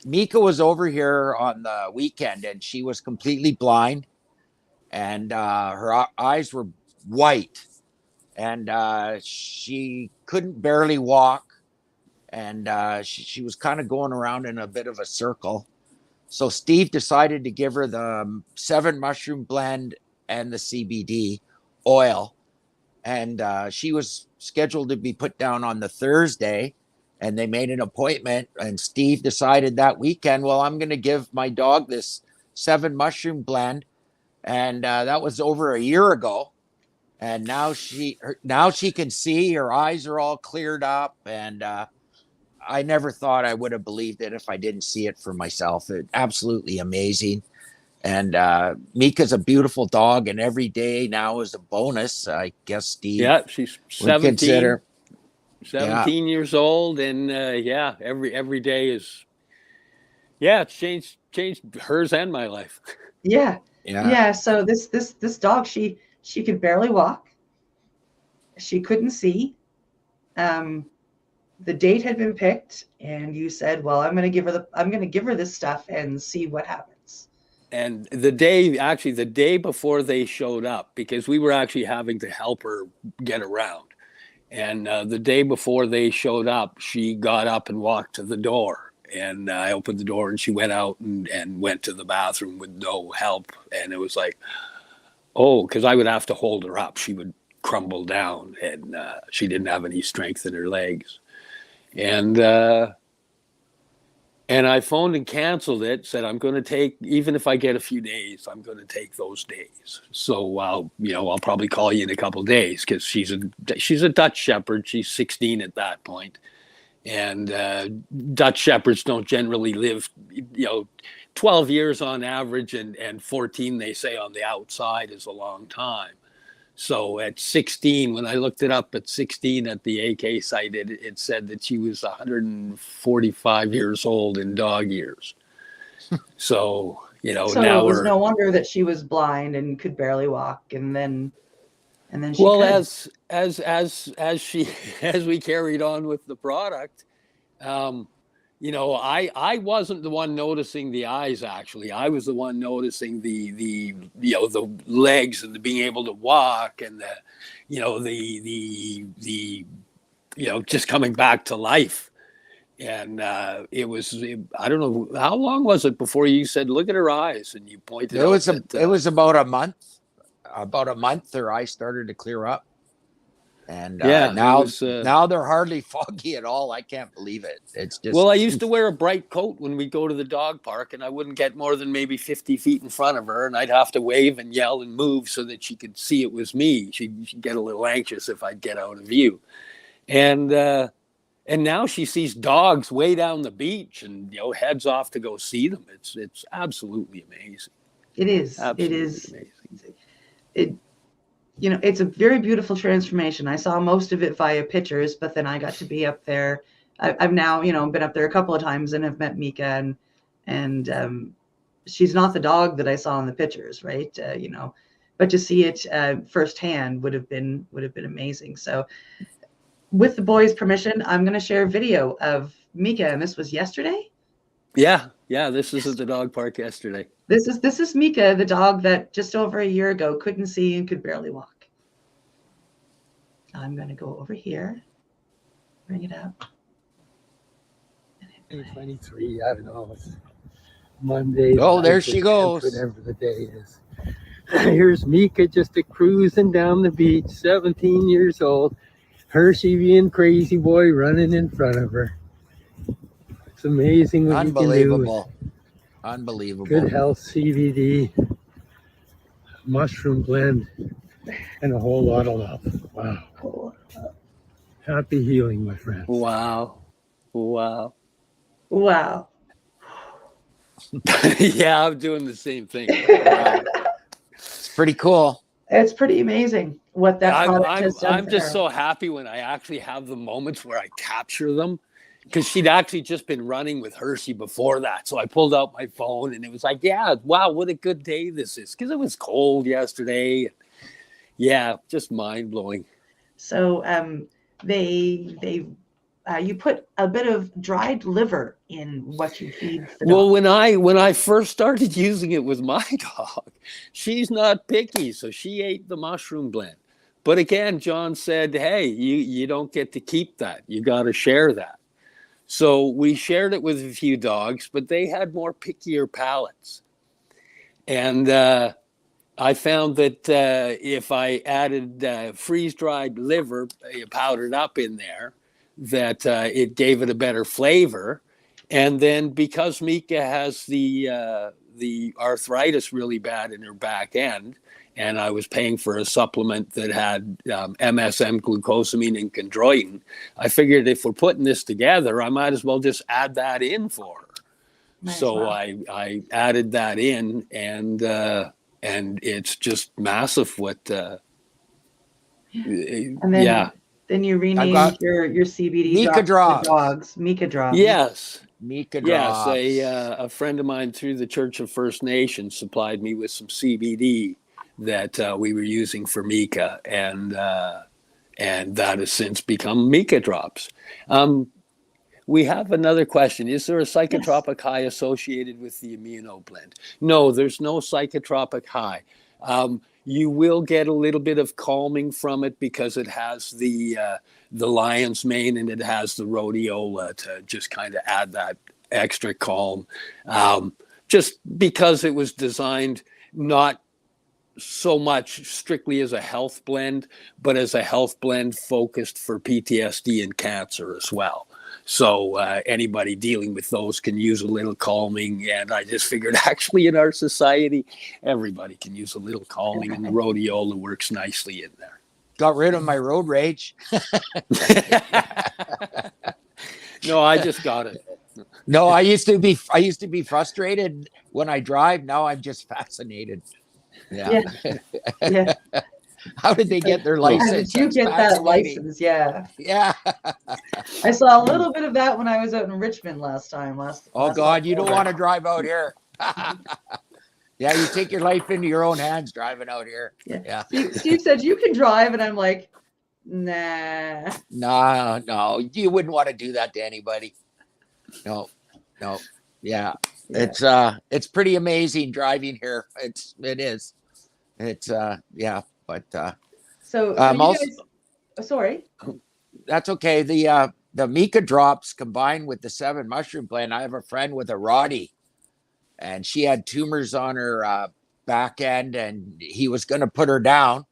Mika was over here on the weekend, and she was completely blind, and her eyes were white, and she couldn't barely walk, and she was kind of going around in a bit of a circle. So Steve decided to give her the 7 mushroom blend and the CBD oil, and she was scheduled to be put down on the Thursday, and they made an appointment, and Steve decided that weekend, well, I'm going to give my dog this 7 mushroom blend, and that was over a year ago. And now she can see, her eyes are all cleared up, and I never thought I would have believed it if I didn't see it for myself. It's absolutely amazing. And Mika's a beautiful dog, and every day now is a bonus, I guess. Steve, she's 17 years old, and every day is it's changed hers and my life. So this dog, she could barely walk. She couldn't see. The date had been picked, and you said, well, I'm going to give her this stuff and see what happens. And the day before they showed up, because we were actually having to help her get around. And the day before they showed up, she got up and walked to the door. And I opened the door, and she went out and went to the bathroom with no help. And it was like, because I would have to hold her up. She would crumble down, and she didn't have any strength in her legs. And I phoned and canceled it, said, I'm going to take, even if I get a few days, I'm going to take those days. So I'll probably call you in a couple of days, because she's a Dutch Shepherd. She's 16 at that point. And Dutch Shepherds don't generally live, 12 years on average, and 14, they say, on the outside is a long time. So at 16, when I looked it up at 16 at the AK site, it said that she was 145 years old in dog years. So, so now it was no wonder that she was blind and could barely walk. And then she as we carried on with the product, I wasn't the one noticing the eyes. Actually, I was the one noticing the legs and the being able to walk, and the just coming back to life. And it was, I don't know, how long was it before you said, look at her eyes, and you pointed out it was about a month. Her eyes started to clear up. And now they're hardly foggy at all. I can't believe it. It's just, well, I used to wear a bright coat when we go to the dog park, and I wouldn't get more than maybe 50 feet in front of her, and I'd have to wave and yell and move so that she could see it was me. She'd get a little anxious if I'd get out of view. And now she sees dogs way down the beach and heads off to go see them. It's absolutely amazing. It is. Absolutely It is. amazing. It's a very beautiful transformation. I saw most of it via pictures, but then I got to be up there. I've now, been up there a couple of times and have met Mika, and she's not the dog that I saw in the pictures, right? But to see it firsthand would have been amazing. So, with the boys' permission, I'm going to share a video of Mika, and this was yesterday. Yeah. This was at the dog park yesterday. This is Mika, the dog that just over a year ago couldn't see and could barely walk. I'm going to go over here, bring it up. 23, I don't know. It's Monday. Oh, there she goes. Whatever the day is. Here's Mika just cruising down the beach, 17 years old. Hershey being crazy boy running in front of her. It's amazing what you can do. Unbelievable. Good health, CBD, mushroom blend, and a whole lot of love. Wow. Happy healing, my friends. Wow. Yeah, I'm doing the same thing. It's pretty cool. It's pretty amazing what that product has done. I'm just so happy when I actually have the moments where I capture them, because she'd actually just been running with Hershey before that. So I pulled out my phone and it was like, yeah, wow, what a good day this is, because it was cold yesterday. Yeah, just mind blowing. So you put a bit of dried liver in what you feed the dog. Well, when I first started using it with my dog, she's not picky, so she ate the mushroom blend. But again, John said, hey, you don't get to keep that. You got to share that. So we shared it with a few dogs, but they had more pickier palates. And I found that if I added freeze-dried liver powdered up in there, that it gave it a better flavor. And then because Mika has the arthritis really bad in her back end, and I was paying for a supplement that had MSM, glucosamine, and chondroitin, I figured if we're putting this together, I might as well just add that in for her. Nice. So I added that in, and it's just massive. Then you renamed your CBD Mika drops. Dogs. Mika drops. Yes. Mika drops. Yes, a friend of mine through the Church of First Nations supplied me with some CBD that we were using for Mika, and that has since become Mika drops. We have another question. Is there a psychotropic high associated with the Immuno blend? No, there's no psychotropic high. You will get a little bit of calming from it because it has the lion's mane and it has the rhodiola to just kind of add that extra calm. Just because it was designed not so much strictly as a health blend, but as a health blend focused for PTSD and cancer as well. So anybody dealing with those can use a little calming. And I just figured actually in our society, everybody can use a little calming, and the rhodiola works nicely in there. Got rid of my road rage. No, I just got it. No, I used to be frustrated when I drive. Now I'm just fascinated. Yeah. How did they get their license? How did you get that license? Yeah. I saw a little bit of that when I was out in Richmond last God, you don't want to drive out here. Yeah, you take your life into your own hands driving out here. Yeah. Steve said you can drive, and I'm like, nah. No, you wouldn't want to do that to anybody. No. Yeah. It's pretty amazing driving here. It is. But so sorry. That's okay. The Mika drops combined with the 7 mushroom blend. I have a friend with a Roddy, and she had tumors on her back end, and he was going to put her down.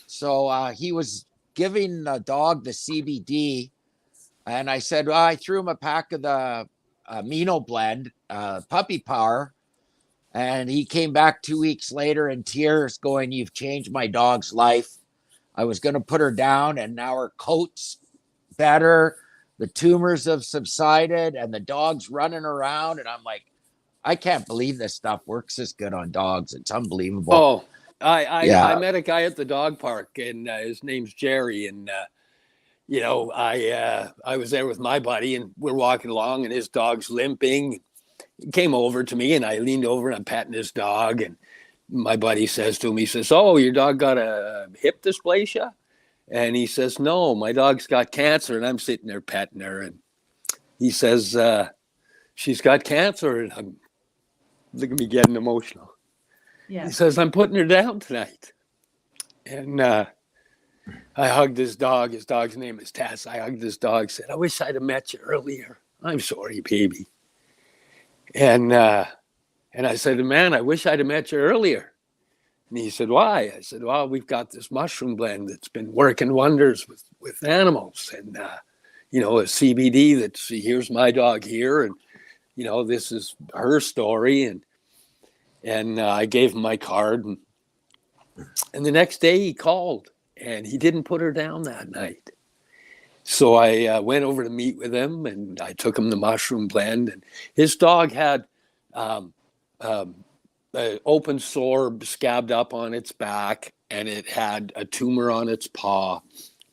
So he was giving the dog the CBD, and I said, well, I threw him a pack of the amino blend, puppy power. And he came back 2 weeks later in tears going, you've changed my dog's life. I was going to put her down, and now her coat's better. The tumors have subsided and the dog's running around. And I'm like, I can't believe this stuff works this good on dogs. It's unbelievable. Oh, I met a guy at the dog park, and his name's Jerry, and I was there with my buddy, and we're walking along, and his dog's limping. He came over to me, and I leaned over and I'm patting his dog, and my buddy says to him, he says, "Oh, your dog got a hip dysplasia?" And he says, "No, my dog's got cancer." And I'm sitting there petting her, and he says, "She's got cancer," and I'm look at me getting emotional. Yeah. He says, "I'm putting her down tonight." And I hugged his dog. His dog's name is Tess. I hugged his dog, said, "I wish I'd have met you earlier. I'm sorry, baby." And I said, "Man, I wish I'd have met you earlier." And he said, "Why?" I said, "Well, we've got this mushroom blend that's been working wonders with animals. And, a CBD that's, here's my dog here. And, this is her story." And I gave him my card. And the next day he called, and he didn't put her down that night. So I went over to meet with him, and I took him the mushroom blend. And his dog had an open sore scabbed up on its back, and it had a tumor on its paw,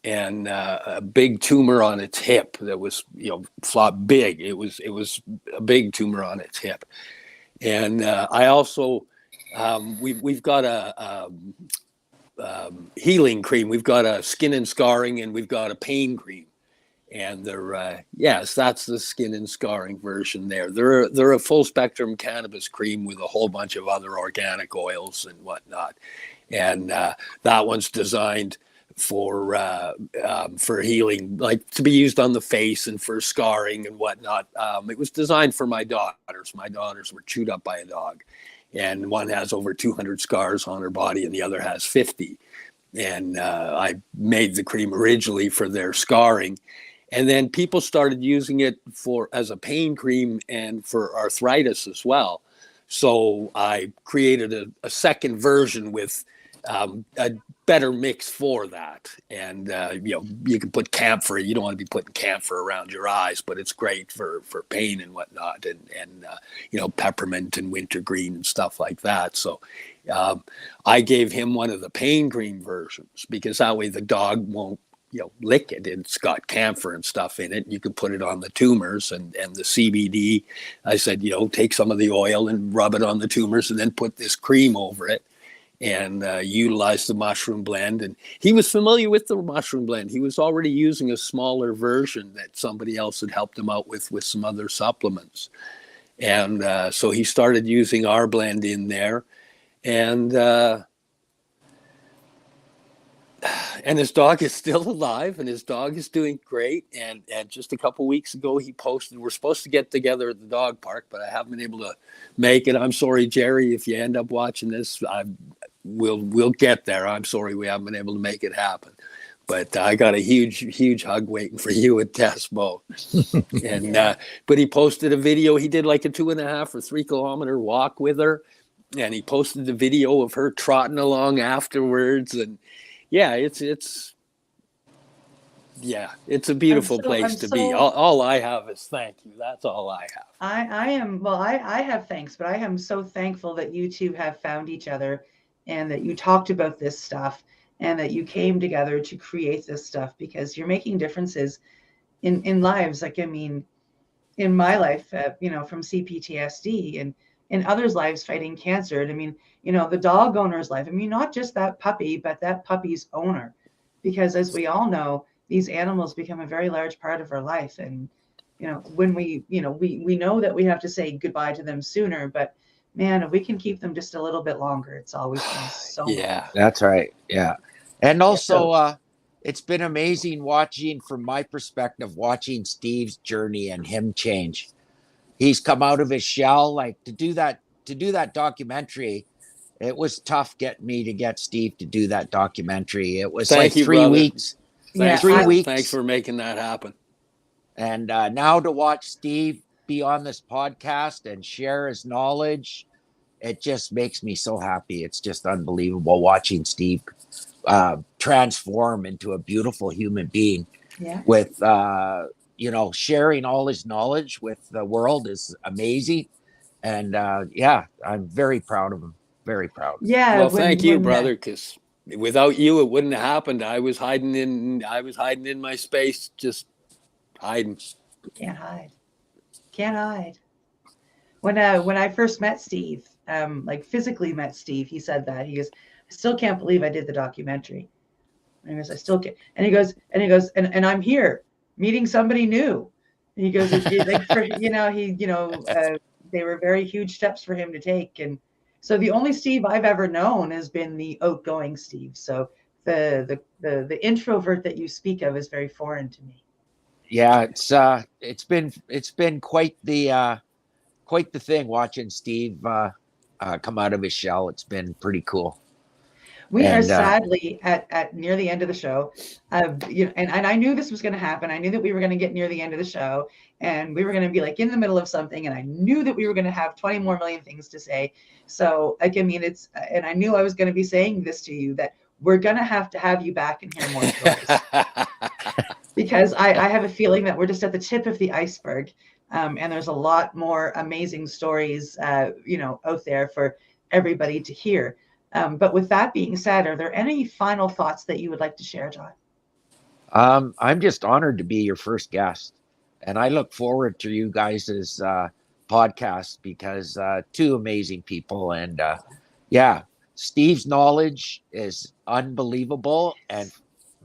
and a big tumor on its hip that was, big. It was a big tumor on its hip. And I also, we've got a healing cream. We've got a skin and scarring, and we've got a pain cream. And they're, yes, that's the skin and scarring version there. They're a full spectrum cannabis cream with a whole bunch of other organic oils and whatnot. And that one's designed for healing, like to be used on the face and for scarring and whatnot. It was designed for my daughters. My daughters were chewed up by a dog, and one has over 200 scars on her body and the other has 50. And I made the cream originally for their scarring. And then people started using it as a pain cream and for arthritis as well. So I created a second version with a better mix for that. And, you can put camphor. You don't want to be putting camphor around your eyes, but it's great for pain and whatnot. And peppermint and wintergreen and stuff like that. So I gave him one of the pain cream versions, because that way the dog won't, lick it. It's got camphor and stuff in it. You can put it on the tumors and the CBD. I said, take some of the oil and rub it on the tumors and then put this cream over it and utilize the mushroom blend. And he was familiar with the mushroom blend. He was already using a smaller version that somebody else had helped him out with some other supplements. And so he started using our blend in there. And his dog is still alive, and his dog is doing great. And just a couple weeks ago, he posted, we're supposed to get together at the dog park, but I haven't been able to make it. I'm sorry, Jerry, if you end up watching this, we'll get there. I'm sorry we haven't been able to make it happen. But I got a huge hug waiting for you at Tesbo. And but he posted a video. He did like a 2.5 or 3 kilometer walk with her, and he posted the video of her trotting along afterwards. And yeah, it's a beautiful place to be. All I have is thank you. That's all I have. I have thanks, but I am so thankful that you two have found each other and that you talked about this stuff and that you came together to create this stuff, because you're making differences in lives. Like, I mean, in my life, from CPTSD, and in others' lives fighting cancer. And I mean, the dog owner's life. I mean, not just that puppy, but that puppy's owner, because as we all know, these animals become a very large part of our life. And, when we know that we have to say goodbye to them sooner, but man, if we can keep them just a little bit longer, it's always been so yeah, that's right. Yeah. And also, it's been amazing from my perspective, watching Steve's journey and him change. He's come out of his shell, like to do that documentary. It was tough getting me to get Steve to do that documentary. It was Thank you, 3 brother. weeks. Thanks, 3 weeks. Thanks for making that happen. And now to watch Steve be on this podcast and share his knowledge, it just makes me so happy. It's just unbelievable watching Steve transform into a beautiful human being. Yeah. with sharing all his knowledge with the world is amazing. And I'm very proud of him. Very proud. Yeah. Well, thank you, brother, because without you, it wouldn't have happened. I was hiding in my space, just hiding. Can't hide. When I first met Steve, like physically met Steve, he said that he goes, I still can't believe I did the documentary. And he goes, I still can't. And he goes, and I'm here meeting somebody new. And he goes, they were very huge steps for him to take. And so the only Steve I've ever known has been the outgoing Steve. So the introvert that you speak of is very foreign to me. Yeah, it's been quite the thing watching Steve come out of his shell. It's been pretty cool. We are sadly at near the end of the show, and I knew this was going to happen. I knew that we were going to get near the end of the show, and we were going to be like in the middle of something, and I knew that we were going to have 20 more million things to say. So and I knew I was going to be saying this to you, that we're going to have you back and hear more stories. Because I have a feeling that we're just at the tip of the iceberg, and there's a lot more amazing stories, out there for everybody to hear. But with that being said, are there any final thoughts that you would like to share, John? I'm just honored to be your first guest, and I look forward to you guys' podcast, because two amazing people, and Steve's knowledge is unbelievable, and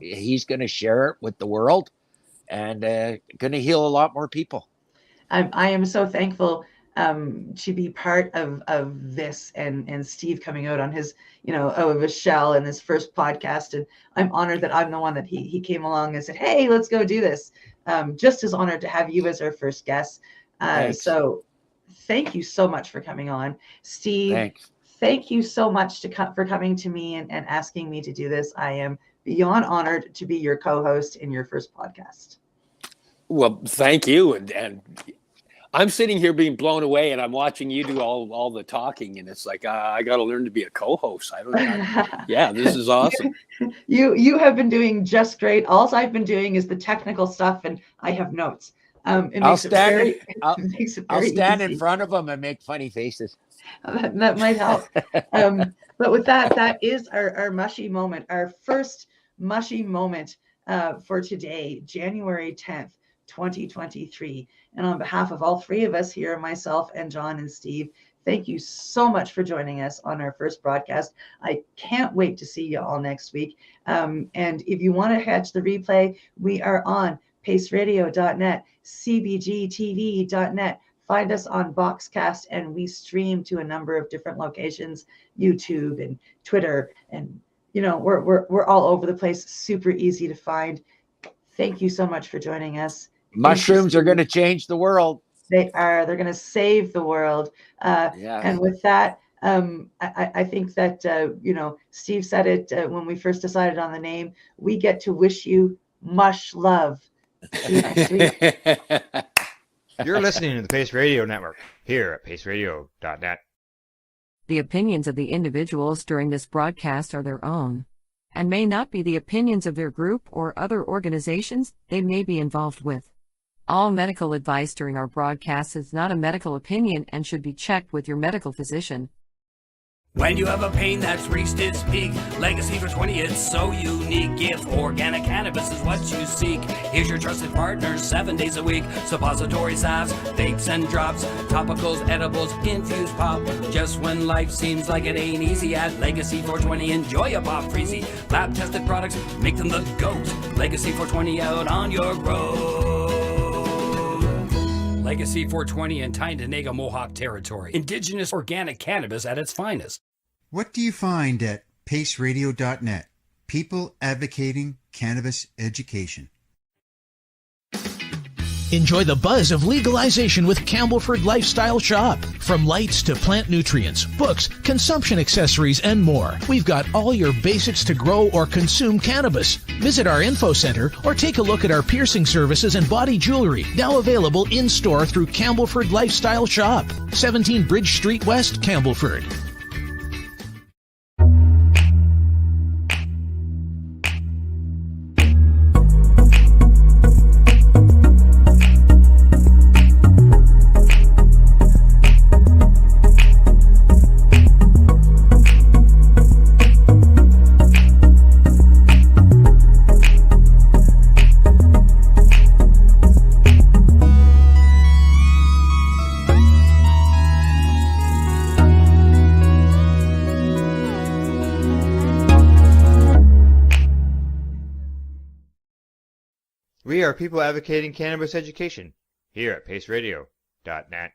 he's going to share it with the world, and going to heal a lot more people. I am so thankful to be part of this, and Steve coming out on his, out of his shell in his first podcast. And I'm honored that I'm the one that he came along and said, hey, let's go do this. Just as honored to have you as our first guest. So thank you so much for coming on, Steve. Thanks. Thank you so much for coming to me and asking me to do this. I am beyond honored to be your co-host in your first podcast. Well, thank you. And I'm sitting here being blown away, and I'm watching you do all the talking, and it's like, I got to learn to be a co-host. I don't know. Yeah, this is awesome. You have been doing just great. All I've been doing is the technical stuff, and I have notes. I'll stand in front of them and make funny faces. That might help. But with that is our Mushie Moment, our first Mushie Moment for today, January 10th, 2023. And on behalf of all three of us here, myself and John and Steve, thank you so much for joining us on our first broadcast. I can't wait to see you all next week. And if you want to catch the replay, we are on paceradio.net, cbgtv.net. Find us on Boxcast, and we stream to a number of different locations, YouTube and Twitter, and we're all over the place. Super easy to find. Thank you so much for joining us. Mushrooms are going to change the world. They are. They're going to save the world. And with that, I think that Steve said it when we first decided on the name. We get to wish you mush love. See you next week. You're listening to the Pace Radio Network here at paceradio.net. The opinions of the individuals during this broadcast are their own, and may not be the opinions of their group or other organizations they may be involved with. All medical advice during our broadcast is not a medical opinion and should be checked with your medical physician. When you have a pain that's reached its peak, Legacy for 20, it's so unique. If organic cannabis is what you seek, here's your trusted partner 7 days a week. Suppository salves, vapes and drops, topicals, edibles, infused pop. Just when life seems like it ain't easy, at Legacy 420, enjoy a pop freezy. Lab tested products, make them the GOAT. Legacy 420 out on your road. Legacy 420 in Tyndonega Mohawk territory. Indigenous organic cannabis at its finest. What do you find at paceradio.net? People advocating cannabis education. Enjoy the buzz of legalization with Campbellford Lifestyle Shop. From lights to plant nutrients, books, consumption accessories, and more, we've got all your basics to grow or consume cannabis. Visit our info center or take a look at our piercing services and body jewelry, now available in-store through Campbellford Lifestyle Shop, 17 Bridge Street West, Campbellford. We are people advocating cannabis education here at paceradio.net.